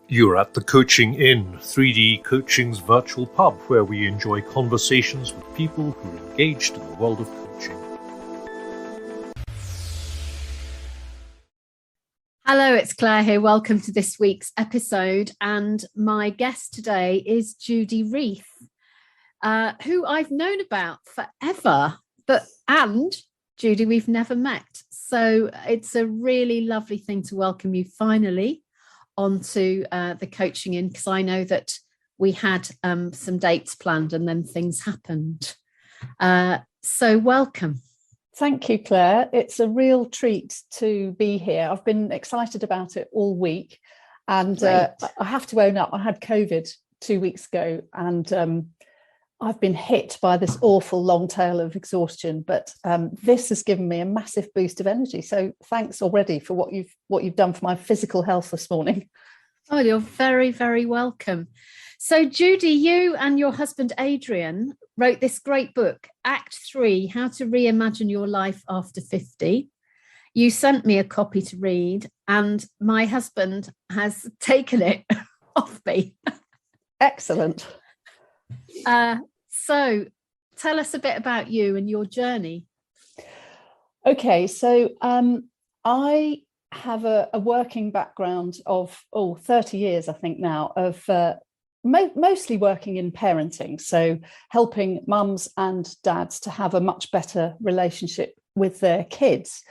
You're at the Coaching Inn, 3D Coaching's virtual pub, where we enjoy conversations with people who are engaged in the world of coaching. Hello, it's Claire here. Welcome to this week's episode. And my guest today is Judy Reith, who I've known about forever. And Judy, we've never met. So it's a really lovely thing to welcome you finally onto the Coaching Inn, because I know that we had some dates planned and then things happened. So welcome. Thank you, Claire. It's a real treat to be here. I've been excited about it all week, and I have to own up, I had COVID 2 weeks ago, and I've been hit by this awful long tail of exhaustion, but this has given me a massive boost of energy. So thanks already for what you've done for my physical health this morning. Oh, you're very, very welcome. So Judy, you and your husband Adrian wrote this great book, Act 3, How to Reimagine Your Life After 50. You sent me a copy to read, and my husband has taken it off me. Excellent. So tell us a bit about you and your journey. Okay, so I have a working background of 30 years, I think now, of mostly working in parenting, so helping mums and dads to have a much better relationship with their kids.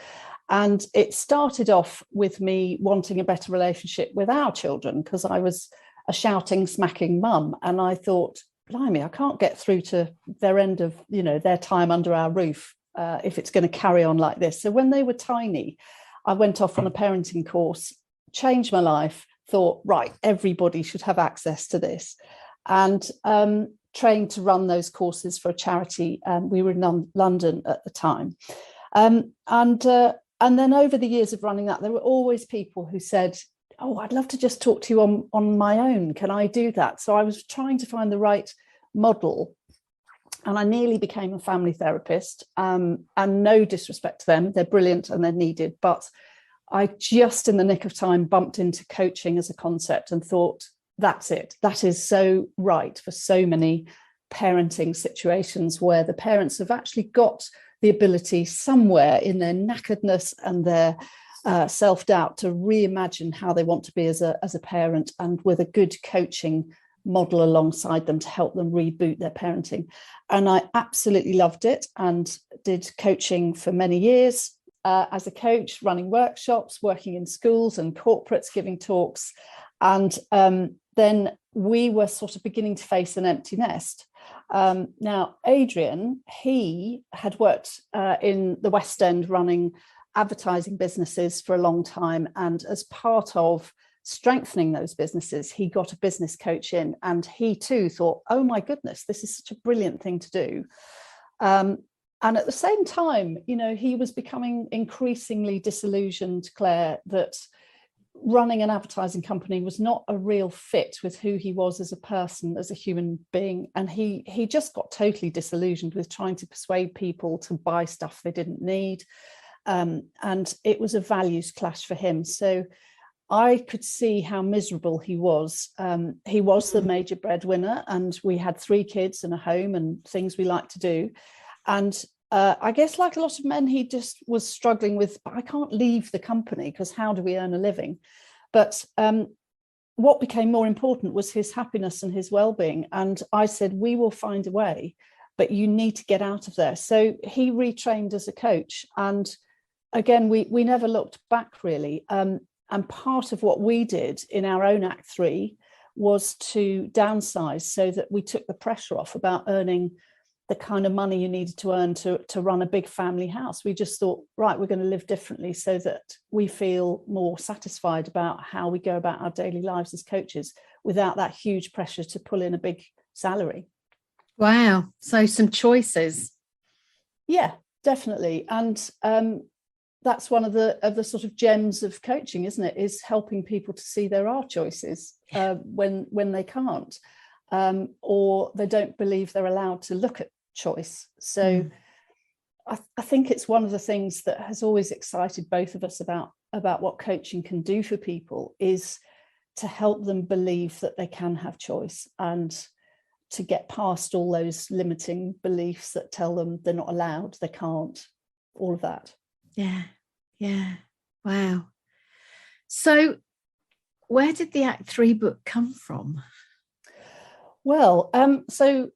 And it started off with me wanting a better relationship with our children, because I was a shouting, smacking mum, and I thought, blimey, I can't get through to their end of, their time under our roof if it's going to carry on like this. So when they were tiny, I went off on a parenting course, changed my life, thought, right, everybody should have access to this, and trained to run those courses for a charity. We were in London at the time. And then over the years of running that, there were always people who said, oh, I'd love to just talk to you on my own. Can I do that? So I was trying to find the right model, and I nearly became a family therapist. And no disrespect to them, they're brilliant and they're needed. But I just in the nick of time bumped into coaching as a concept and thought, that's it. That is so right for so many parenting situations where the parents have actually got the ability somewhere in their knackeredness and their self-doubt to reimagine how they want to be as a parent, and with a good coaching model alongside them to help them reboot their parenting. And I absolutely loved it and did coaching for many years as a coach, running workshops, working in schools and corporates, giving talks. And then we were sort of beginning to face an empty nest. Now, Adrian, he had worked in the West End running advertising businesses for a long time, and as part of strengthening those businesses, he got a business coach in, and he too thought, oh my goodness, this is such a brilliant thing to do. And at the same time, he was becoming increasingly disillusioned, Claire, that running an advertising company was not a real fit with who he was as a person, as a human being. And he just got totally disillusioned with trying to persuade people to buy stuff they didn't need. And it was a values clash for him. So I could see how miserable he was. He was the major breadwinner, and we had 3 kids and a home and things we like to do. And I guess like a lot of men, he just was struggling with, I can't leave the company because how do we earn a living? But what became more important was his happiness and his well-being. And I said, we will find a way, but you need to get out of there. So he retrained as a coach. And again, we never looked back really. And part of what we did in our own Act 3 was to downsize so that we took the pressure off about earning the kind of money you needed to earn to run a big family house. We just thought, right, we're going to live differently so that we feel more satisfied about how we go about our daily lives as coaches without that huge pressure to pull in a big salary. Wow. So some choices. Yeah, definitely. And that's one of the sort of gems of coaching, isn't it? Is helping people to see there are choices when they can't, or they don't believe they're allowed to look at choice. So I think it's one of the things that has always excited both of us about what coaching can do for people is to help them believe that they can have choice, and to get past all those limiting beliefs that tell them they're not allowed, they can't, all of that. Yeah. Wow. So where did the Act 3 book come from? Well, so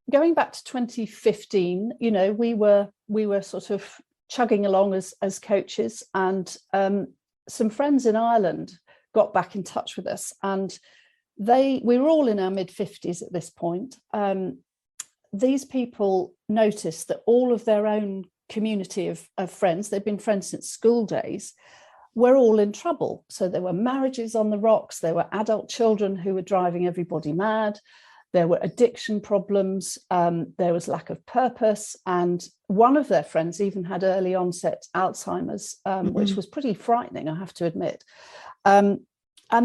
going back to 2015, we were sort of chugging along as coaches, and some friends in Ireland got back in touch with us, and we were all in our mid-50s at this point. These people noticed that all of their own community of friends, they'd been friends since school days, were all in trouble. So there were marriages on the rocks, there were adult children who were driving everybody mad, there were addiction problems, there was lack of purpose, and one of their friends even had early onset Alzheimer's, which was pretty frightening, I have to admit. And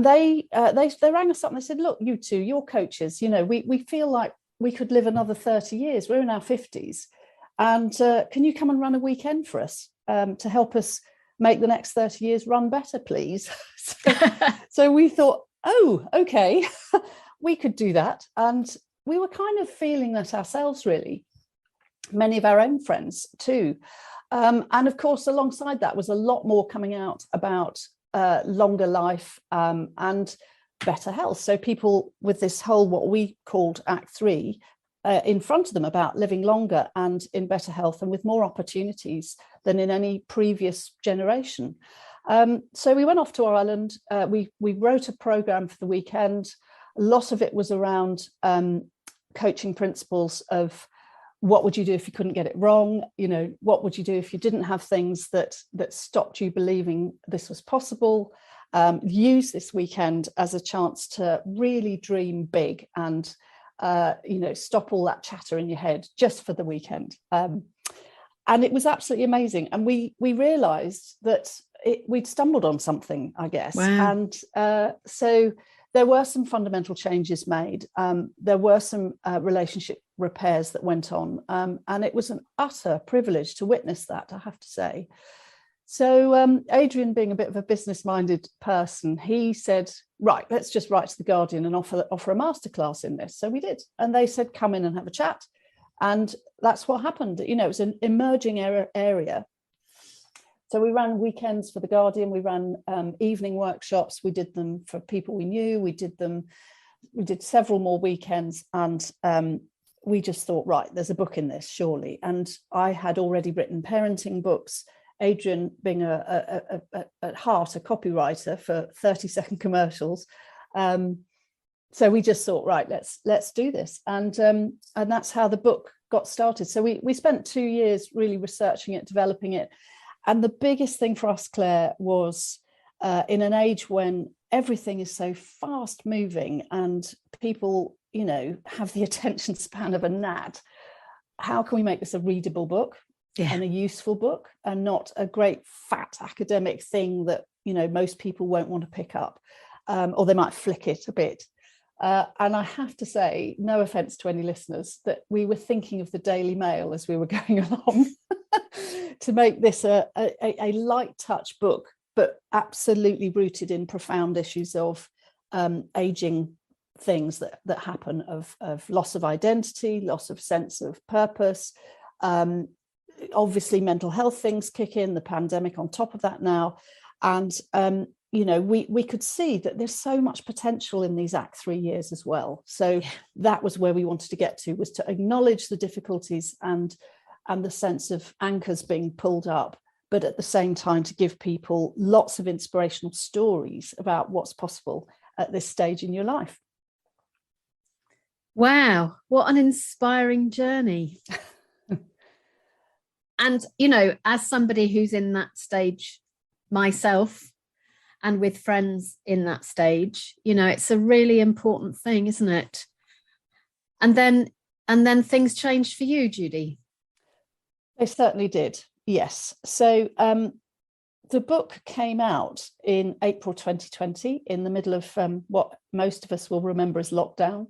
they rang us up and they said, look, you two, you're coaches, we feel like we could live another 30 years. We're in our 50s. And can you come and run a weekend for us to help us make the next 30 years run better, please? So we thought, oh, okay, we could do that. And we were kind of feeling that ourselves, really. Many of our own friends too. And of course, alongside that was a lot more coming out about longer life and better health. So people with this whole, what we called Act 3, in front of them about living longer and in better health and with more opportunities than in any previous generation. So we went off to Ireland. We wrote a program for the weekend. A lot of it was around coaching principles of what would you do if you couldn't get it wrong? What would you do if you didn't have things that stopped you believing this was possible? Use this weekend as a chance to really dream big and stop all that chatter in your head just for the weekend. And it was absolutely amazing. And we realized that we'd stumbled on something, I guess. Wow. And so there were some fundamental changes made. There were some relationship repairs that went on. And it was an utter privilege to witness that, I have to say. So Adrian, being a bit of a business-minded person, he said, right, let's just write to the Guardian and offer a masterclass in this. So we did. And they said, come in and have a chat. And that's what happened. It was an emerging area. So we ran weekends for the Guardian. We ran evening workshops. We did them for people we knew. We did several more weekends. And we just thought, right, there's a book in this, surely. And I had already written parenting books. Adrian, being at heart a copywriter for 30-second commercials, so we just thought, right, let's do this, and that's how the book got started. So we spent 2 years really researching it, developing it, and the biggest thing for us, Claire, was in an age when everything is so fast moving and people, have the attention span of a gnat. How can we make this a readable book? Yeah. And a useful book, and not a great fat academic thing that most people won't want to pick up, or they might flick it a bit. And I have to say, no offence to any listeners, that we were thinking of the Daily Mail as we were going along to make this a light touch book, but absolutely rooted in profound issues of aging things that happen, of loss of identity, loss of sense of purpose. Obviously mental health things kick in, the pandemic on top of that now, and we could see that there's so much potential in these Act 3 years as well. So that was where we wanted to get to, was to acknowledge the difficulties and the sense of anchors being pulled up, but at the same time to give people lots of inspirational stories about what's possible at this stage in your life. Wow, what an inspiring journey. And, as somebody who's in that stage myself and with friends in that stage, it's a really important thing, isn't it? And then things changed for you, Judy. They certainly did. Yes. So the book came out in April 2020, in the middle of what most of us will remember as lockdown.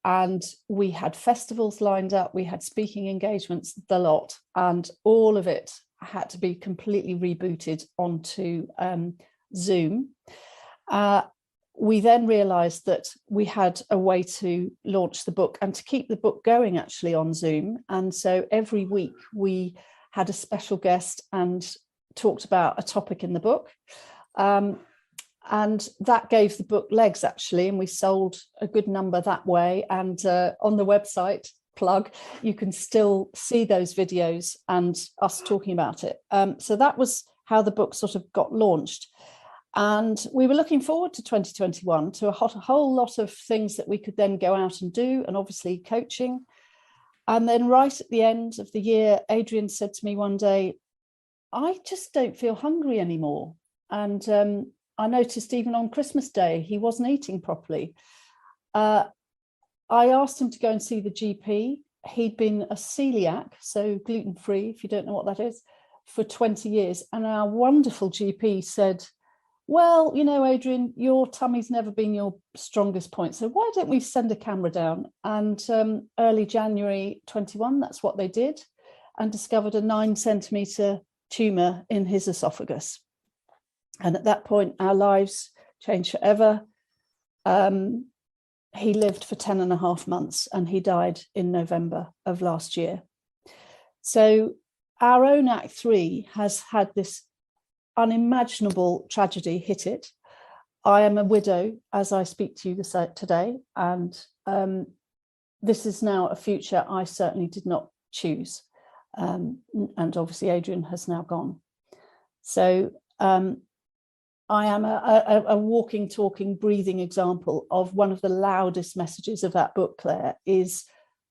And we had festivals lined up, we had speaking engagements, the lot, and all of it had to be completely rebooted onto Zoom. we then realized that we had a way to launch the book and to keep the book going actually on Zoom. And so every week we had a special guest and talked about a topic in the book. And that gave the book legs actually, and we sold a good number that way. And on the website, plug, you can still see those videos and us talking about it. So that was how the book sort of got launched. And we were looking forward to 2021, to a whole lot of things that we could then go out and do, and obviously coaching. And then right at the end of the year, Adrian said to me one day, I just don't feel hungry anymore. And I noticed even on Christmas Day, he wasn't eating properly. I asked him to go and see the GP. He'd been a celiac, so gluten-free, if you don't know what that is, for 20 years. And our wonderful GP said, well, you know, Adrian, your tummy's never been your strongest point, so why don't we send a camera down? And early January 21, that's what they did, and discovered a 9-centimetre tumour in his esophagus. And at that point, our lives changed forever. He lived for 10 and a half months and he died in November of last year. So our own Act 3 has had this unimaginable tragedy hit it. I am a widow as I speak to you today, and this is now a future I certainly did not choose. And obviously Adrian has now gone. So I am a walking, talking, breathing example of one of the loudest messages of that book, Claire, is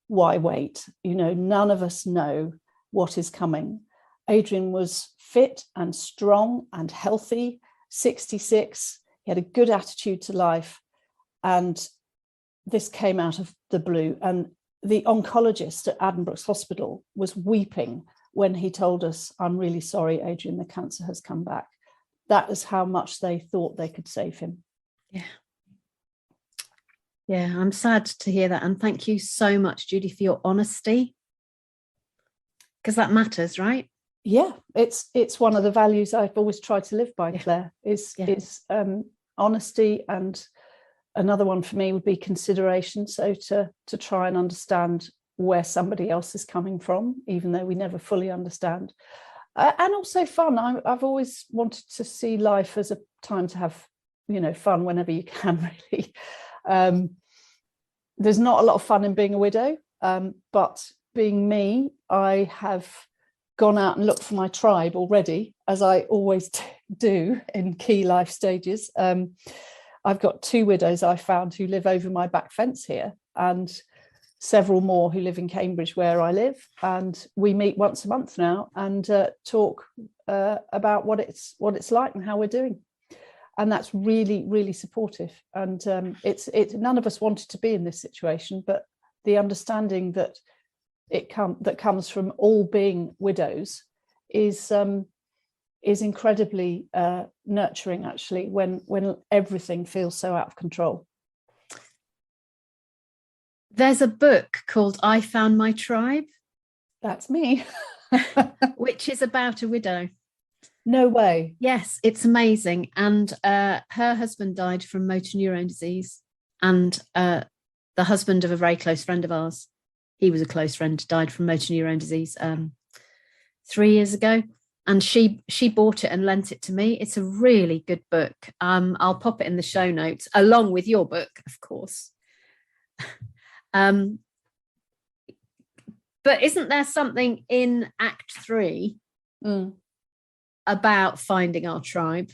why wait? You know, none of us know what is coming. Adrian was fit and strong and healthy, 66. He had a good attitude to life. And this came out of the blue. And the oncologist at Addenbrooke's Hospital was weeping when he told us, I'm really sorry, Adrian, the cancer has come back. That is how much they thought they could save him. Yeah. Yeah, I'm sad to hear that. And thank you so much, Judy, for your honesty. Because that matters, right? Yeah, it's one of the values I've always tried to live by, Claire, is honesty. And another one for me would be consideration. So to try and understand where somebody else is coming from, even though we never fully understand. And also fun. I've always wanted to see life as a time to have, you know, fun whenever you can, really. There's not a lot of fun in being a widow, but being me, I have gone out and looked for my tribe already, as I always do in key life stages. I've got 2 widows I found who live over my back fence here, and several more who live in Cambridge where I live, and we meet once a month now and talk about what it's like and how we're doing, and that's really, really supportive. And it's none of us wanted to be in this situation, but the understanding that that comes from all being widows is incredibly nurturing, actually, when everything feels so out of control. There's a book called I Found My Tribe. That's me. Which is about a widow. No way. Yes, it's amazing. And her husband died from motor neurone disease. And the husband of a very close friend of ours, he was a close friend, died from motor neurone disease 3 years ago. And she bought it and lent it to me. It's a really good book. I'll pop it in the show notes, along with your book, of course. But isn't there something in Act 3 about finding our tribe?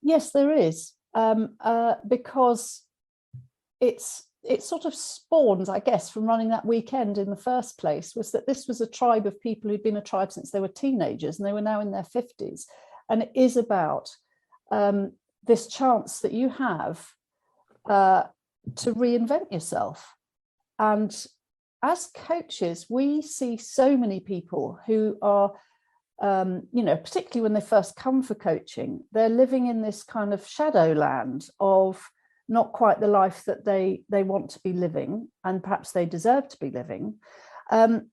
Yes, there is, because it sort of spawns, I guess, from running that weekend in the first place, was that this was a tribe of people who'd been a tribe since they were teenagers, and they were now in their 50s. And it is about this chance that you have to reinvent yourself. And as coaches, we see so many people who are, particularly when they first come for coaching, they're living in this kind of shadowland of not quite the life that they want to be living, and perhaps they deserve to be living. And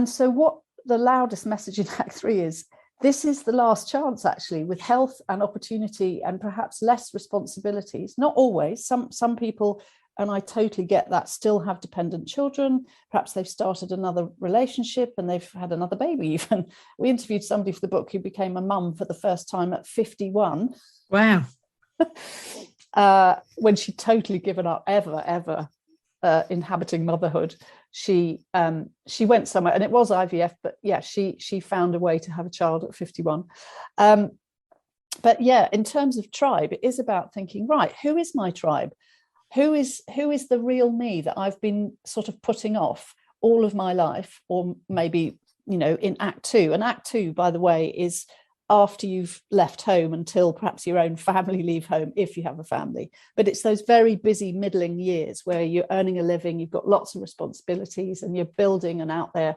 so what the loudest message in Act 3 is, this is the last chance, actually, with health and opportunity and perhaps less responsibilities. Not always. Some people, and I totally get that, still have dependent children. Perhaps they've started another relationship and they've had another baby even. We interviewed somebody for the book who became a mum for the first time at 51. Wow. When she'd totally given up ever inhabiting motherhood. She went somewhere, and it was IVF, but yeah, she found a way to have a child at 51. But yeah, in terms of tribe, it is about thinking, right, who is my tribe? Who is the real me that I've been sort of putting off all of my life? Or maybe, in Act 2. And Act 2, by the way, is after you've left home until perhaps your own family leave home, if you have a family. But it's those very busy middling years where you're earning a living, you've got lots of responsibilities, and you're building and out there,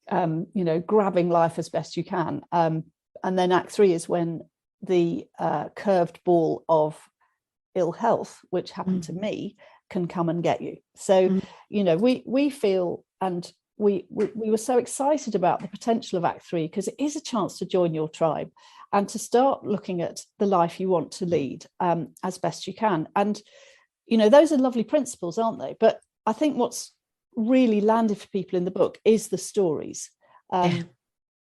grabbing life as best you can. And then Act 3 is when the curved ball of ill health, which happened to me, can come and get you. So, we feel, and we were so excited about the potential of Act 3, because it is a chance to join your tribe and to start looking at the life you want to lead as best you can. And, those are lovely principles, aren't they? But I think what's really landed for people in the book is the stories.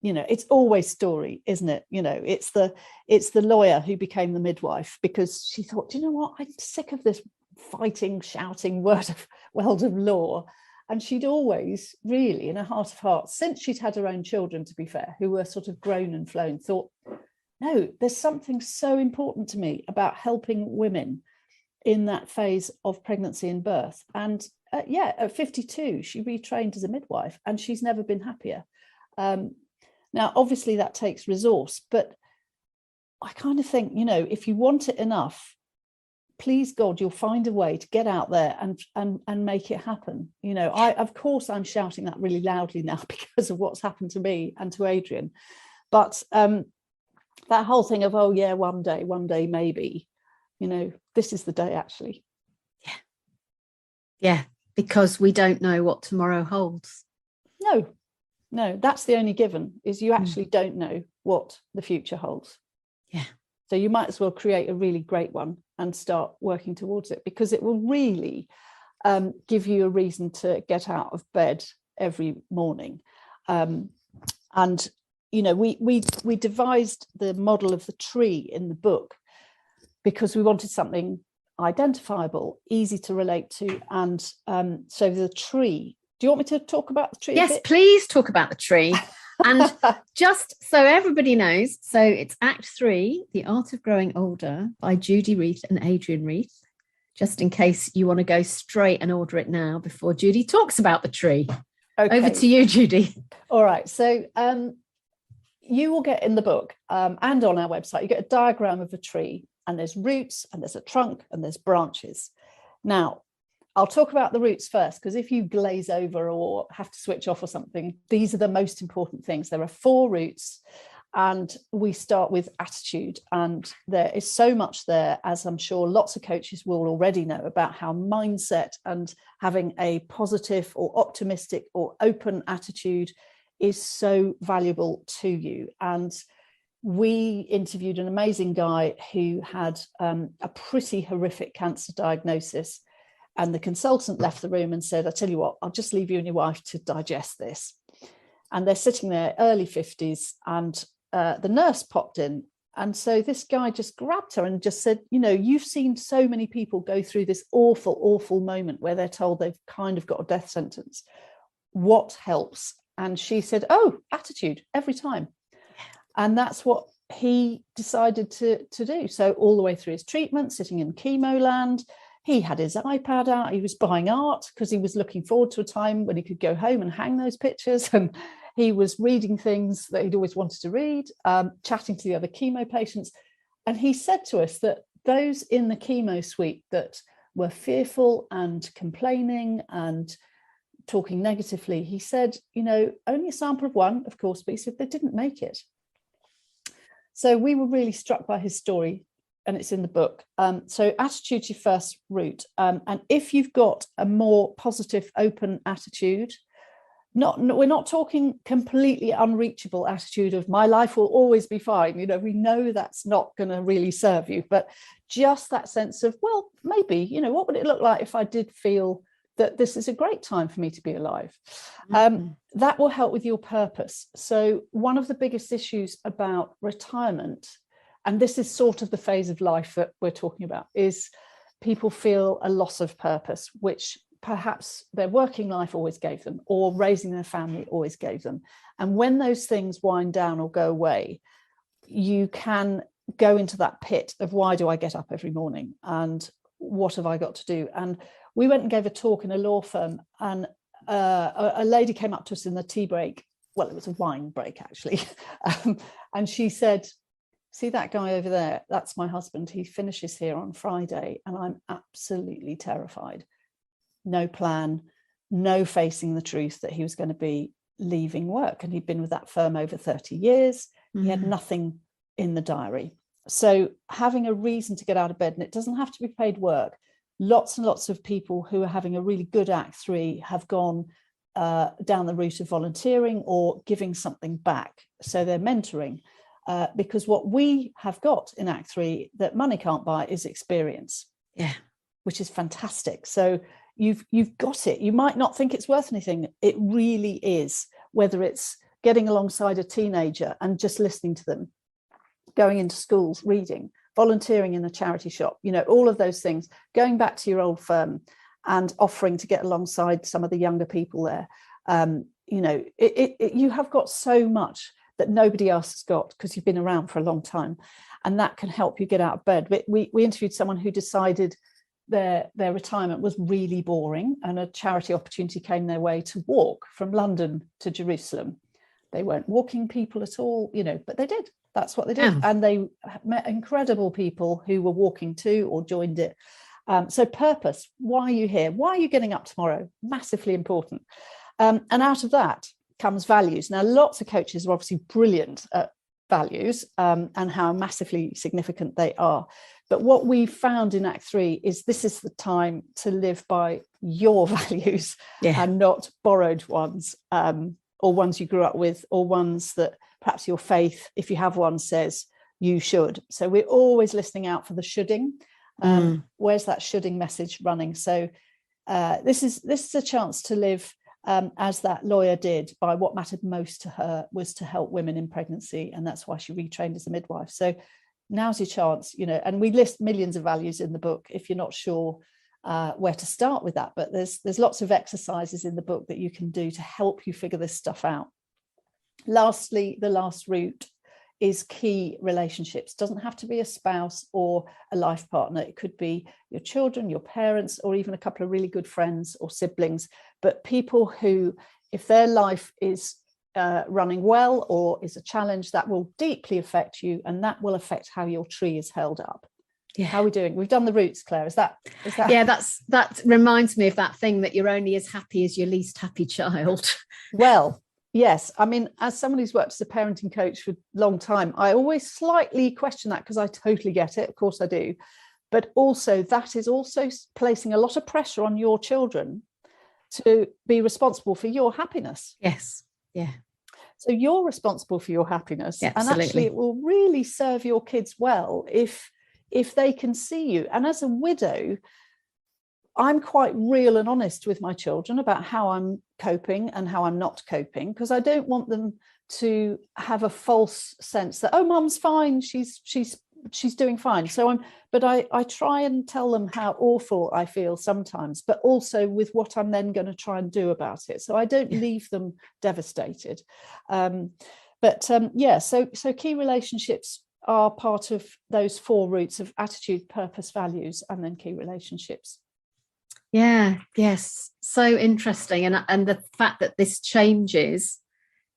It's always story, isn't it? It's the lawyer who became the midwife because she thought, you know what, I'm sick of this fighting, shouting world of law. And she'd always really, in her heart of hearts, since she'd had her own children, to be fair, who were sort of grown and flown, thought, no, there's something so important to me about helping women in that phase of pregnancy and birth. And at 52, she retrained as a midwife, and she's never been happier. Now, obviously, that takes resource, but I kind of think, if you want it enough, please God, you'll find a way to get out there and make it happen. Of course, I'm shouting that really loudly now because of what's happened to me and to Adrian. But that whole thing of, oh yeah, one day, maybe, this is the day, actually. Yeah, because we don't know what tomorrow holds. No, that's the only given, is you actually don't know what the future holds. Yeah. So you might as well create a really great one and start working towards it, because it will really give you a reason to get out of bed every morning. And we devised the model of the tree in the book because we wanted something identifiable, easy to relate to. And so the tree, do you want me to talk about the tree? Yes, please talk about the tree. And just so everybody knows, so it's Act 3, The Art of Growing Older by Judy Reith and Adrian Reith, just in case you want to go straight and order it now before Judy talks about the tree. Okay. Over to you, Judy. All right. So you will get in the book and on our website, you get a diagram of a tree, and there's roots and there's a trunk and there's branches. Now, I'll talk about the roots first, because if you glaze over or have to switch off or something, these are the most important things. There are 4 roots, and we start with attitude. And there is so much there, as I'm sure lots of coaches will already know, about how mindset and having a positive or optimistic or open attitude is so valuable to you. And we interviewed an amazing guy who had a pretty horrific cancer diagnosis. And the consultant left the room and said, I tell you what, I'll just leave you and your wife to digest this. And they're sitting there, early 50s, and the nurse popped in. And so this guy just grabbed her and just said, you've seen so many people go through this awful, awful moment where they're told they've kind of got a death sentence. What helps? And she said, oh, attitude, every time. And that's what he decided to do. So all the way through his treatment, sitting in chemo land, he had his iPad out, he was buying art because he was looking forward to a time when he could go home and hang those pictures. And he was reading things that he'd always wanted to read, chatting to the other chemo patients. And he said to us that those in the chemo suite that were fearful and complaining and talking negatively, he said, only a sample of 1, of course, but he said they didn't make it. So we were really struck by his story, and it's in the book. So attitude's your first route. And if you've got a more positive, open attitude, we're not talking completely unreachable attitude of my life will always be fine. We know that's not going to really serve you, but just that sense of, well, maybe, what would it look like if I did feel that this is a great time for me to be alive? That will help with your purpose. So one of the biggest issues about retirement, and this is sort of the phase of life that we're talking about, is people feel a loss of purpose, which perhaps their working life always gave them, or raising their family always gave them. And when those things wind down or go away, you can go into that pit of, why do I get up every morning? And what have I got to do? And we went and gave a talk in a law firm, and a lady came up to us in the tea break. Well, it was a wine break, actually. And she said, see that guy over there? That's my husband. He finishes here on Friday, and I'm absolutely terrified. No plan, no facing the truth that he was going to be leaving work. And he'd been with that firm over 30 years. He had nothing in the diary. So having a reason to get out of bed, and it doesn't have to be paid work. Lots and lots of people who are having a really good Act 3 have gone down the route of volunteering or giving something back. So they're mentoring, because what we have got in Act 3 that money can't buy is experience. Yeah, which is fantastic. So you've got it. You might not think it's worth anything. It really is, whether it's getting alongside a teenager and just listening to them, going into schools, reading, volunteering in a charity shop, all of those things, going back to your old firm and offering to get alongside some of the younger people there. You have got so much that nobody else has got, because you've been around for a long time, and that can help you get out of bed. We interviewed someone who decided their retirement was really boring, and a charity opportunity came their way to walk from London to Jerusalem. They weren't walking people at all, but they did. That's what they did. And they met incredible people who were walking too, or joined it. So purpose, why are you here? Why are you getting up tomorrow? Massively important. And out of that comes values. Now, lots of coaches are obviously brilliant at values and how massively significant they are. But what we found in Act 3 is this is the time to live by your values and not borrowed ones, or ones you grew up with, or ones that perhaps your faith, if you have one, says you should. So we're always listening out for the shoulding. Where's that shoulding message running? So this is a chance to live as that lawyer did, by what mattered most to her was to help women in pregnancy, and that's why she retrained as a midwife. So now's your chance, and we list millions of values in the book if you're not sure where to start with that. But there's lots of exercises in the book that you can do to help you figure this stuff out. Lastly, the last route is key relationships. Doesn't have to be a spouse or a life partner. It could be your children, your parents, or even a couple of really good friends or siblings, but people who, if their life is running well or is a challenge, that will deeply affect you, and that will affect how your tree is held up. Yeah. How are we doing? We've done the roots, Claire. Is that? Yeah, that reminds me of that thing that you're only as happy as your least happy child. Well, yes. I mean, as someone who's worked as a parenting coach for a long time, I always slightly question that, because I totally get it. Of course I do. But also that is also placing a lot of pressure on your children to be responsible for your happiness. Yes. Yeah. So you're responsible for your happiness. Yeah, and actually it will really serve your kids well if they can see you. And as a widow, I'm quite real and honest with my children about how I'm coping and how I'm not coping, because I don't want them to have a false sense that, oh, mum's fine, she's doing fine. So I try and tell them how awful I feel sometimes, but also with what I'm then going to try and do about it. So I don't leave them devastated. So key relationships are part of those 4 roots of attitude, purpose, values, and then key relationships. Yeah, yes. So interesting. And the fact that this changes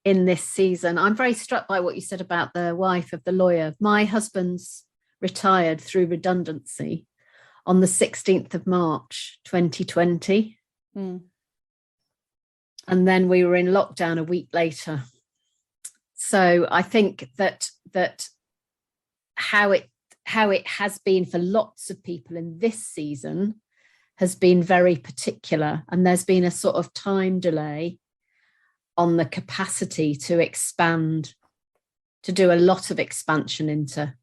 in this season. I'm very struck by what you said about the wife of the lawyer. My husband's retired through redundancy on the 16th of March, 2020. And then we were in lockdown a week later. So I think that how it has been for lots of people in this season has been very particular, and there's been a sort of time delay on the capacity to expand, to do a lot of expansion into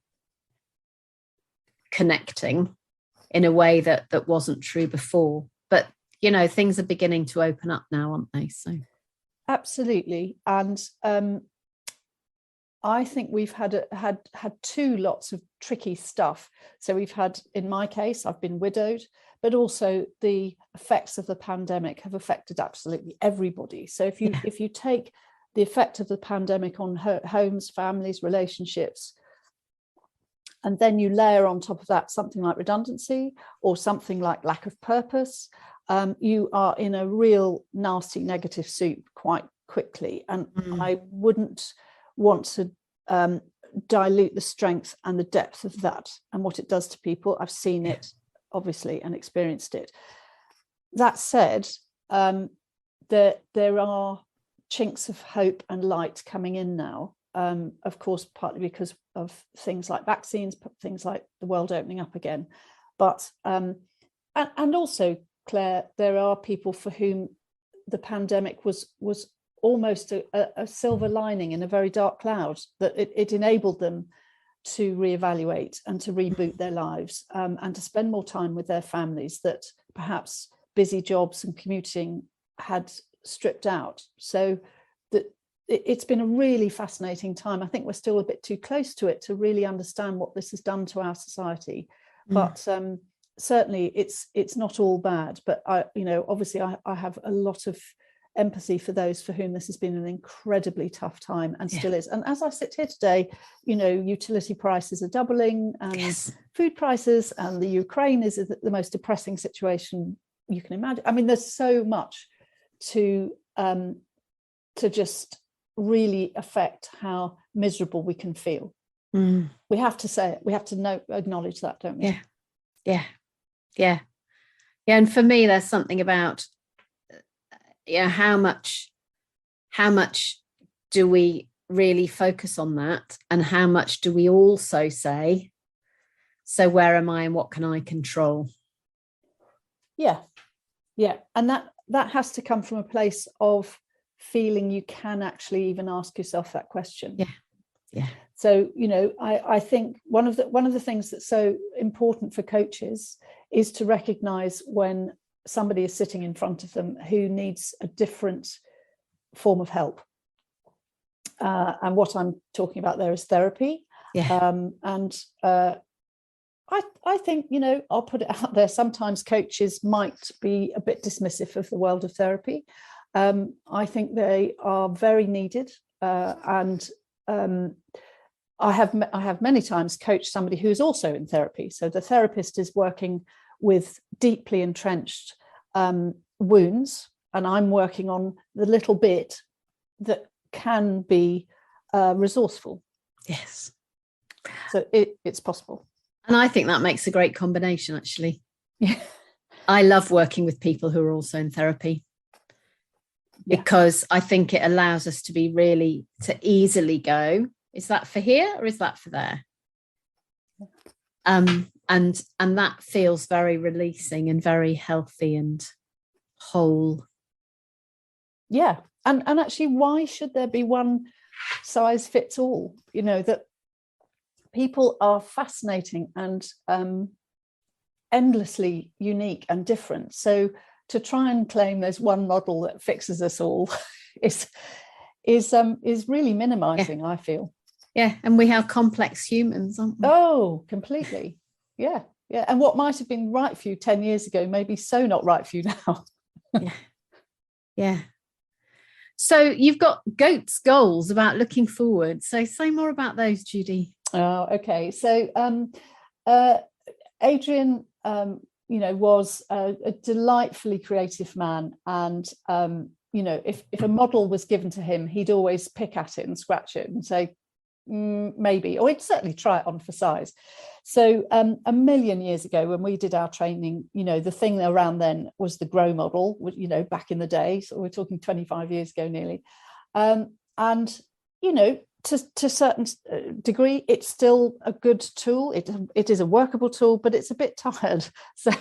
connecting in a way that wasn't true before. But, you know, things are beginning to open up now, aren't they? So absolutely. And I think we've had two lots of tricky stuff. So we've had, in my case, I've been widowed, but also the effects of the pandemic have affected absolutely everybody. So if you take the effect of the pandemic on homes, families, relationships, and then you layer on top of that something like redundancy or something like lack of purpose, you are in a real nasty negative soup quite quickly. And I wouldn't want to dilute the strength and the depth of that and what it does to people. I've seen it, obviously, and experienced it. That said, there are chinks of hope and light coming in now. Of course, partly because of things like vaccines, things like the world opening up again. But and also, Claire, there are people for whom the pandemic was almost a silver lining in a very dark cloud, that it enabled them to reevaluate and to reboot their lives, and to spend more time with their families that perhaps busy jobs and commuting had stripped out. So that it's been a really fascinating time. I think we're still a bit too close to it to really understand what this has done to our society. But certainly it's not all bad. But obviously I have a lot of empathy for those for whom this has been an incredibly tough time, and still is. And as I sit here today, utility prices are doubling, and food prices, and the Ukraine is the most depressing situation you can imagine. I mean, there's so much to just really affect how miserable we can feel. We have to say it. We have to acknowledge that, don't we? Yeah. And for me, there's something about how much do we really focus on that, and how much do we also say, so where am I and what can I control? Yeah. And that has to come from a place of feeling you can actually even ask yourself that question. Yeah. So, I think one of the things that's so important for coaches is to recognize when somebody is sitting in front of them who needs a different form of help. And what I'm talking about there is therapy. I think, I'll put it out there, sometimes coaches might be a bit dismissive of the world of therapy. I think they are very needed. And I have many times coached somebody who's also in therapy. So the therapist is working with deeply entrenched wounds, and I'm working on the little bit that can be resourceful. Yes. So it's possible. And I think that makes a great combination, actually. Yeah. I love working with people who are also in therapy, because I think it allows us to be to easily go, is that for here or is that for there? And that feels very releasing and very healthy and whole. Yeah. And actually, why should there be one size fits all? That people are fascinating and endlessly unique and different. So to try and claim there's one model that fixes us all is really minimizing, I feel. Yeah, and we have complex humans, aren't we? Oh, completely. Yeah. And what might have been right for you 10 years ago may be so not right for you now. Yeah. So you've got GOAT's goals about looking forward. So say more about those, Judy. Oh, okay. So Adrian, was a delightfully creative man. And, if a model was given to him, he'd always pick at it and scratch it and say, maybe, or he'd certainly try it on for size. So a million years ago, when we did our training, the thing around then was the grow model, back in the day. So we're talking 25 years ago nearly. And, to a certain degree, it's still a good tool. It is a workable tool, but it's a bit tired. So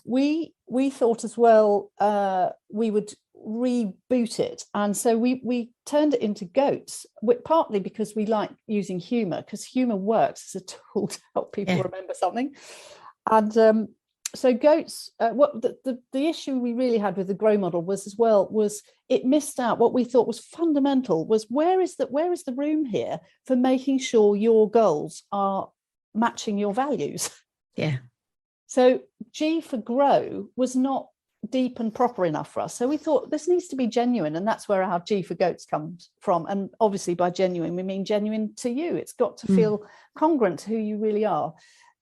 we thought as well, we would reboot it, and so we turned it into goats, partly because we like using humor, because humor works as a tool to help people remember something. And so goats, what the issue we really had with the grow model was it missed out what we thought was fundamental, was where is the room here for making sure your goals are matching your values. So G for grow was not deep and proper enough for us, so we thought this needs to be genuine, and that's where our G for goats comes from. And obviously by genuine we mean genuine to you. It's got to feel congruent to who you really are.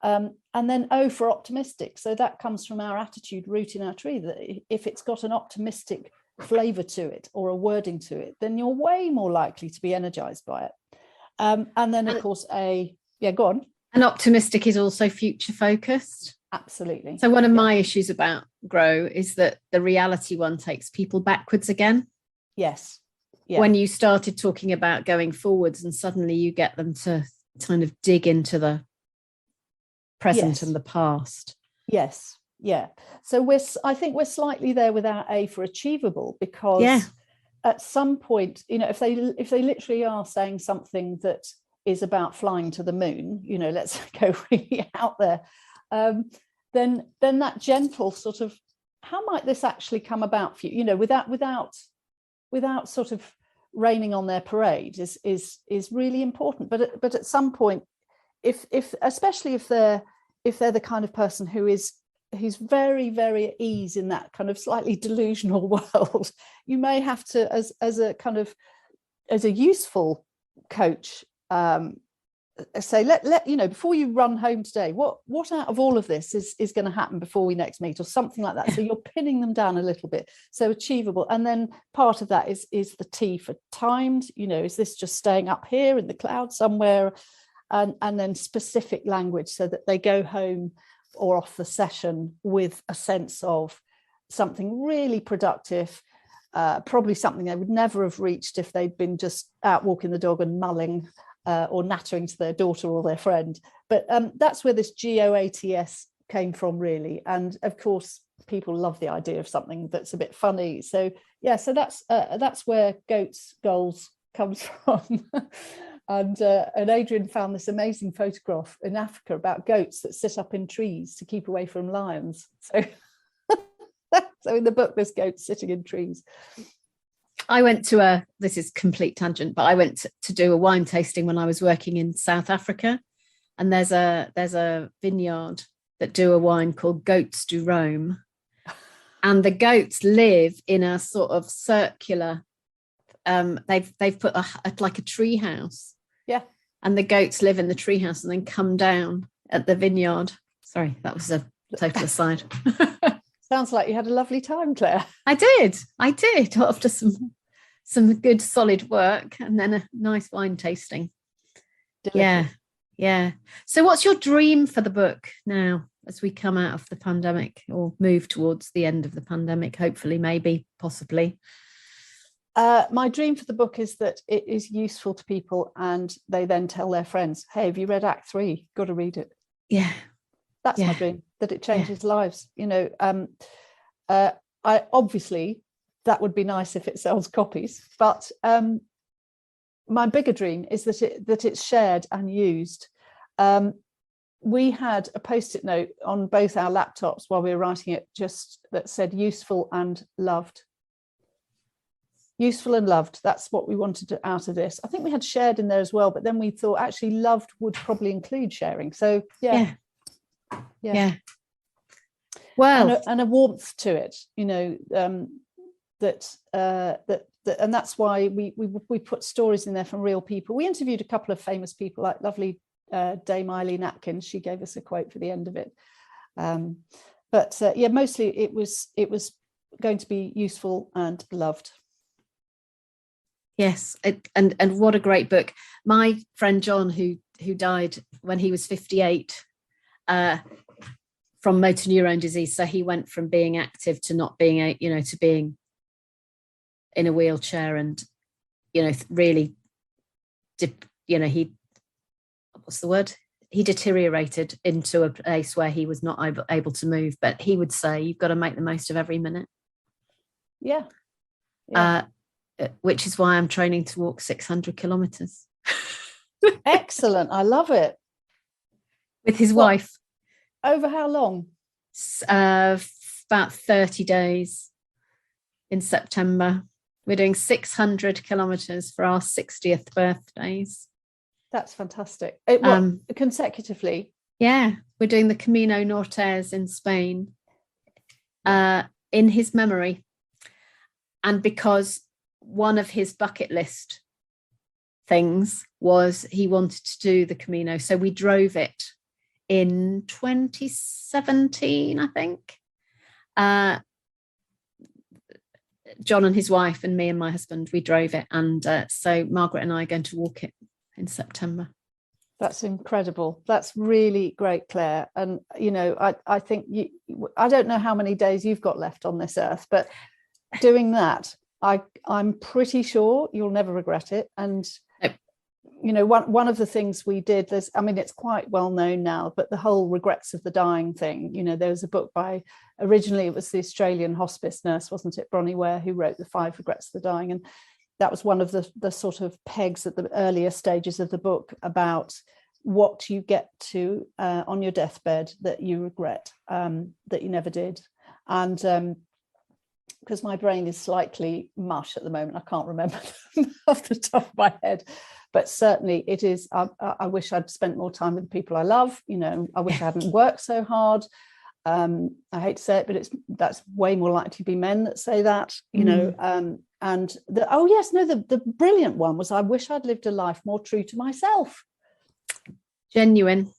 And then O for optimistic, so that comes from our attitude root in our tree, that if it's got an optimistic flavor to it or a wording to it, then you're way more likely to be energized by it. And then of course go on. And optimistic is also future focused. Absolutely. So one of my issues about grow is that the reality one takes people backwards again. Yes. When you started talking about going forwards, and suddenly you get them to kind of dig into the present and the past. Yes. Yeah. So I think we're slightly there with our A for achievable, because at some point, if they literally are saying something that is about flying to the moon, let's go really out there, then that gentle sort of, how might this actually come about for you, without sort of raining on their parade is really important. But at some point, if especially if they're the kind of person who's very, very at ease in that kind of slightly delusional world, you may have to, as a useful coach, say, let before you run home today, what out of all of this is going to happen before we next meet, or something like that. So you're pinning them down a little bit. So achievable. And then part of that is the T for timed. Is this just staying up here in the cloud somewhere? And then specific language, so that they go home or off the session with a sense of something really productive, probably something they would never have reached if they'd been just out walking the dog and mulling or nattering to their daughter or their friend. But that's where this GOATS came from, really. And of course, people love the idea of something that's a bit funny. So so that's where goats goals comes from. And Adrian found this amazing photograph in Africa about goats that sit up in trees to keep away from lions. So, so in the book, there's goats sitting in trees. I went to this is complete tangent, but I went to do a wine tasting when I was working in South Africa. And there's a vineyard that do a wine called Goats do Roam. And the goats live in a sort of circular, they've put like a tree house. Yeah. And the goats live in the tree house and then come down at the vineyard. Sorry, that was a total aside. Sounds like you had a lovely time, Claire. I did after some good solid work, and then a nice wine tasting. Delicious. Yeah. So what's your dream for the book now, as we come out of the pandemic, or move towards the end of the pandemic, hopefully, maybe, possibly? My dream for the book is that it is useful to people, and they then tell their friends, hey, have you read Act 3? Got to read it. Yeah. That's my dream, that it changes lives. I obviously, that would be nice if it sells copies, but my bigger dream is that it's shared and used. We had a Post-it note on both our laptops while we were writing it, just that said useful and loved. Useful and loved. That's what we wanted out of this. I think we had shared in there as well, but then we thought actually loved would probably include sharing. So yeah. Well, and a warmth to it, that and that's why we put stories in there from real people. We interviewed a couple of famous people, like lovely Dame Eileen Atkins. She gave us a quote for the end of it. But mostly it was going to be useful and loved. Yes, and what a great book. My friend John, who died when he was 58 from motor neurone disease, so he went from being active to not being to being in a wheelchair, and really he deteriorated into a place where he was not able to move. But he would say, you've got to make the most of every minute. which is why I'm training to walk 600 kilometres. Excellent. I love it. With his wife. Over how long? About 30 days in September. We're doing 600 kilometres for our 60th birthdays. That's fantastic. Consecutively? Yeah, we're doing the Camino Nortes in Spain in his memory. And because one of his bucket list things was he wanted to do the Camino. So we drove it in 2017, I think. John and his wife and me and my husband, we drove it. And so Margaret and I are going to walk it in September. That's incredible. That's really great, Claire. And, you know, I think I don't know how many days you've got left on this earth, but doing that, I'm pretty sure you'll never regret it. And, you know, one of the things we did, it's quite well known now, but the whole regrets of the dying thing, you know, there was a book originally it was the Australian hospice nurse, wasn't it, Bronnie Ware, who wrote The 5 Regrets of the Dying. And that was one of the sort of pegs at the earlier stages of the book about what you get to on your deathbed that you regret, that you never did. And because my brain is slightly mush at the moment, I can't remember off the top of my head, but certainly it is. I wish I'd spent more time with the people I love. You know, I wish I hadn't worked so hard. I hate to say it, but that's way more likely to be men that say that, you know. And the brilliant one was, I wish I'd lived a life more true to myself. Genuine.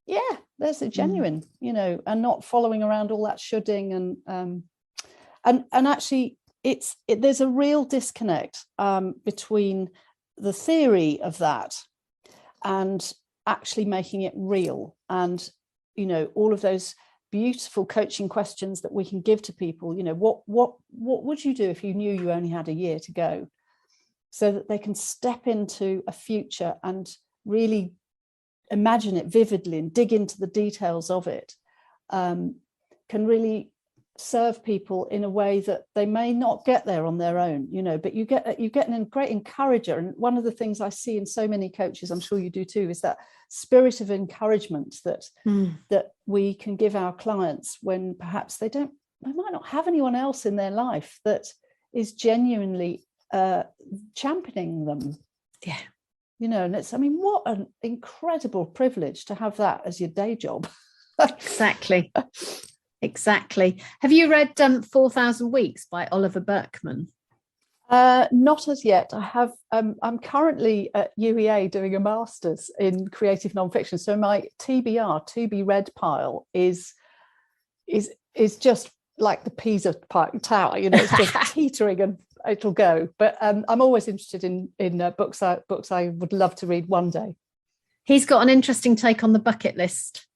Yeah, there's a genuine, you know, and not following around all that shoulding and actually there's a real disconnect between the theory of that and actually making it real. And, you know, all of those beautiful coaching questions that we can give to people, you know, what would you do if you knew you only had a year to go, so that they can step into a future and really imagine it vividly and dig into the details of it, can really serve people in a way that they may not get there on their own, you know. But you get a great encourager. And one of the things I see in so many coaches, I'm sure you do too, is that spirit of encouragement that we can give our clients when perhaps they might not have anyone else in their life that is genuinely championing them. Yeah. You know, and what an incredible privilege to have that as your day job. Exactly. Have you read 4,000 Weeks by Oliver Burkeman? Not as yet. I have. I'm currently at UEA doing a master's in creative nonfiction. So my TBR, to be read pile is just like the Pisa tower. You know, it's just teetering and it'll go. But I'm always interested in books I would love to read one day. He's got an interesting take on the bucket list.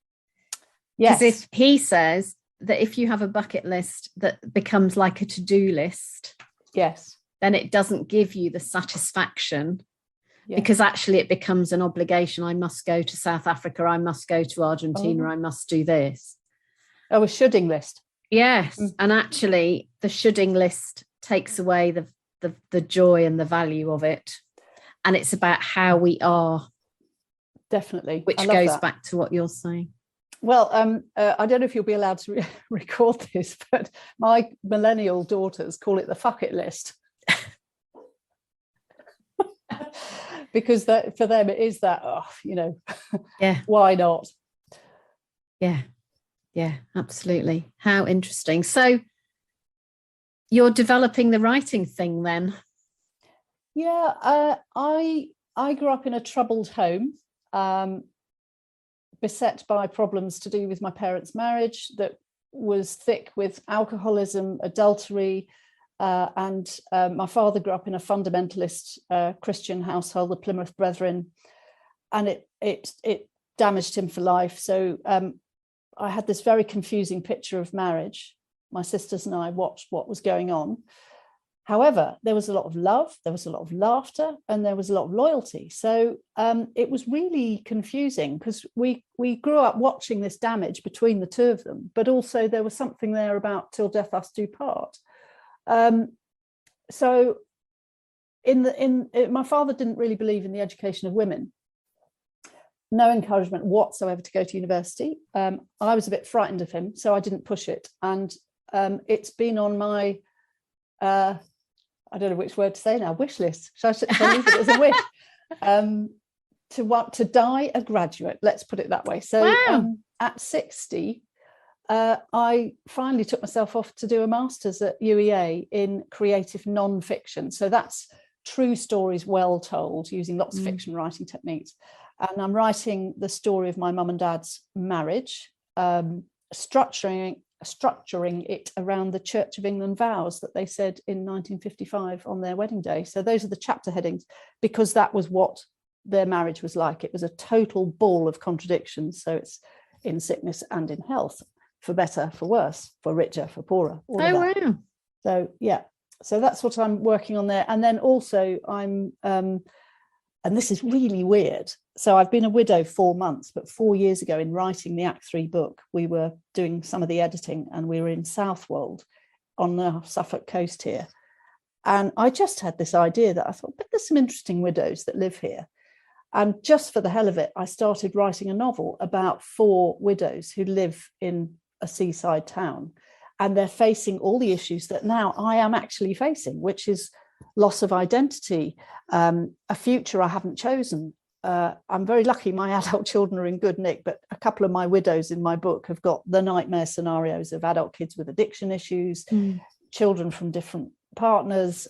Yes. Because if he says that if you have a bucket list that becomes like a to-do list, yes, then it doesn't give you the satisfaction, because actually it becomes an obligation. I must go to South Africa, I must go to Argentina, I must do this. A shoulding list. Yes. And actually the shoulding list takes away the joy and the value of it. And it's about how we are. Definitely. Which goes back to what you're saying. Well, I don't know if you'll be allowed to record this, but my millennial daughters call it the fuck it list. Because for them it is that, you know, why not? Yeah, absolutely. How interesting. So you're developing the writing thing then? Yeah, I grew up in a troubled home, beset by problems to do with my parents' marriage that was thick with alcoholism, adultery, and my father grew up in a fundamentalist Christian household, the Plymouth Brethren, and it damaged him for life. So I had this very confusing picture of marriage. My sisters and I watched what was going on. However, there was a lot of love, there was a lot of laughter, and there was a lot of loyalty. So it was really confusing because we grew up watching this damage between the two of them, but also there was something there about till death us do part. so my father didn't really believe in the education of women. No encouragement whatsoever to go to university. I was a bit frightened of him, so I didn't push it. And it's been on my, I don't know which word to say now, wish list. Shall I leave it as a wish? To die a graduate, let's put it that way. So wow. At 60, I finally took myself off to do a master's at UEA in creative non-fiction. So that's true stories well told using lots of fiction writing techniques. And I'm writing the story of my mum and dad's marriage, structuring it around the Church of England vows that they said in 1955 on their wedding day. So those are the chapter headings, because that was what their marriage was like. It was a total ball of contradictions. So it's in sickness and in health, for better, for worse, for richer, for poorer. All of that. Wow. So yeah, so that's what I'm working on there. And then also I'm, and this is really weird. So I've been a widow 4 months, but 4 years ago in writing the Act 3 book, we were doing some of the editing and we were in Southwold on the Suffolk coast here. And I just had this idea that I thought, but there's some interesting widows that live here. And just for the hell of it, I started writing a novel about 4 widows who live in a seaside town. And they're facing all the issues that now I am actually facing, which is loss of identity, a future I haven't chosen. I'm very lucky my adult children are in good nick, but a couple of my widows in my book have got the nightmare scenarios of adult kids with addiction issues, children from different partners,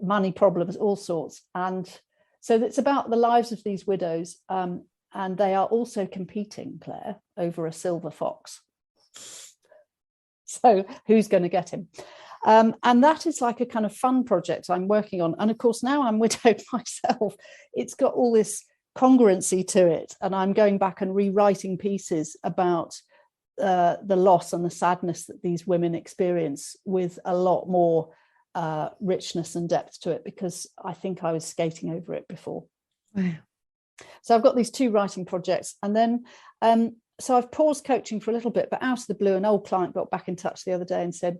money problems, all sorts. And so it's about the lives of these widows, and they are also competing, Claire, over a silver fox. So who's going to get him? And that is like a kind of fun project I'm working on. And of course, now I'm widowed myself. It's got all this congruency to it. And I'm going back and rewriting pieces about the loss and the sadness that these women experience with a lot more richness and depth to it, because I think I was skating over it before. Wow. So I've got these 2 writing projects. And then, so I've paused coaching for a little bit, but out of the blue, an old client got back in touch the other day and said,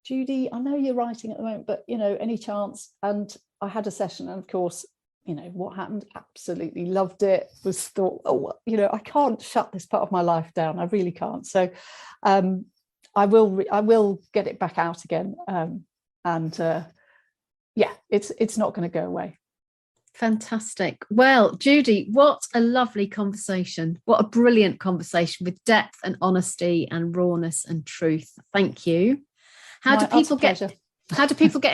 Judy, I know you're writing at the moment, but, any chance? And I had a session, and of course, what happened? Absolutely loved it. Was thought, I can't shut this part of my life down. I really can't. So I will get it back out again. It's not going to go away. Fantastic. Well, Judy, what a lovely conversation. What a brilliant conversation with depth and honesty and rawness and truth. Thank you. How do people get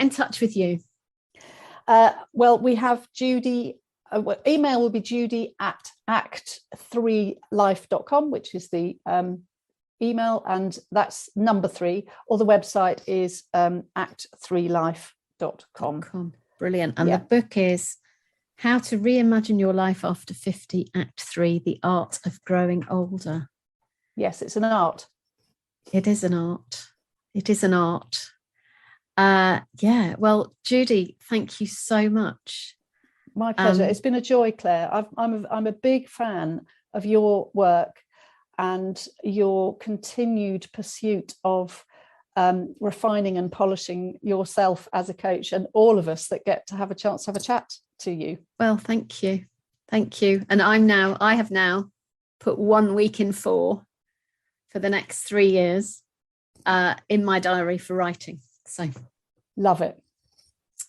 in touch with you? Well, we have Judy. Email will be judy@act3life.com, which is the email, and that's number 3. Or the website is act3life.com. Brilliant. And the book is How to Reimagine Your Life After 50, Act 3, The Art of Growing Older. Yes, it's an art. It is an art. It is an art. Well, Judy, thank you so much. My pleasure. It's been a joy, Claire. I'm a big fan of your work and your continued pursuit of refining and polishing yourself as a coach, and all of us that get to have a chance to have a chat to you. Well, thank you. And I have now put 1 week in 4 for the next 3 years in my diary for writing. So love it.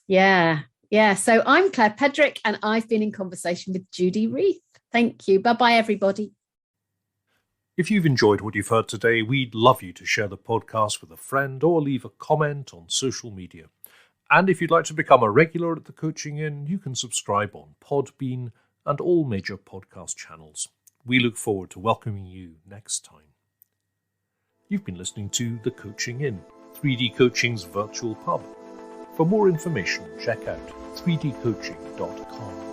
Yeah. So I'm Claire Pedrick, and I've been in conversation with Judy Reith. Thank you. Bye-bye, everybody. If you've enjoyed what you've heard today, we'd love you to share the podcast with a friend or leave a comment on social media. And if you'd like to become a regular at the Coaching Inn, you can subscribe on Podbean and all major podcast channels. We look forward to welcoming you next time. You've been listening to The Coaching Inn, 3D Coaching's virtual pub. For more information, check out 3dcoaching.com.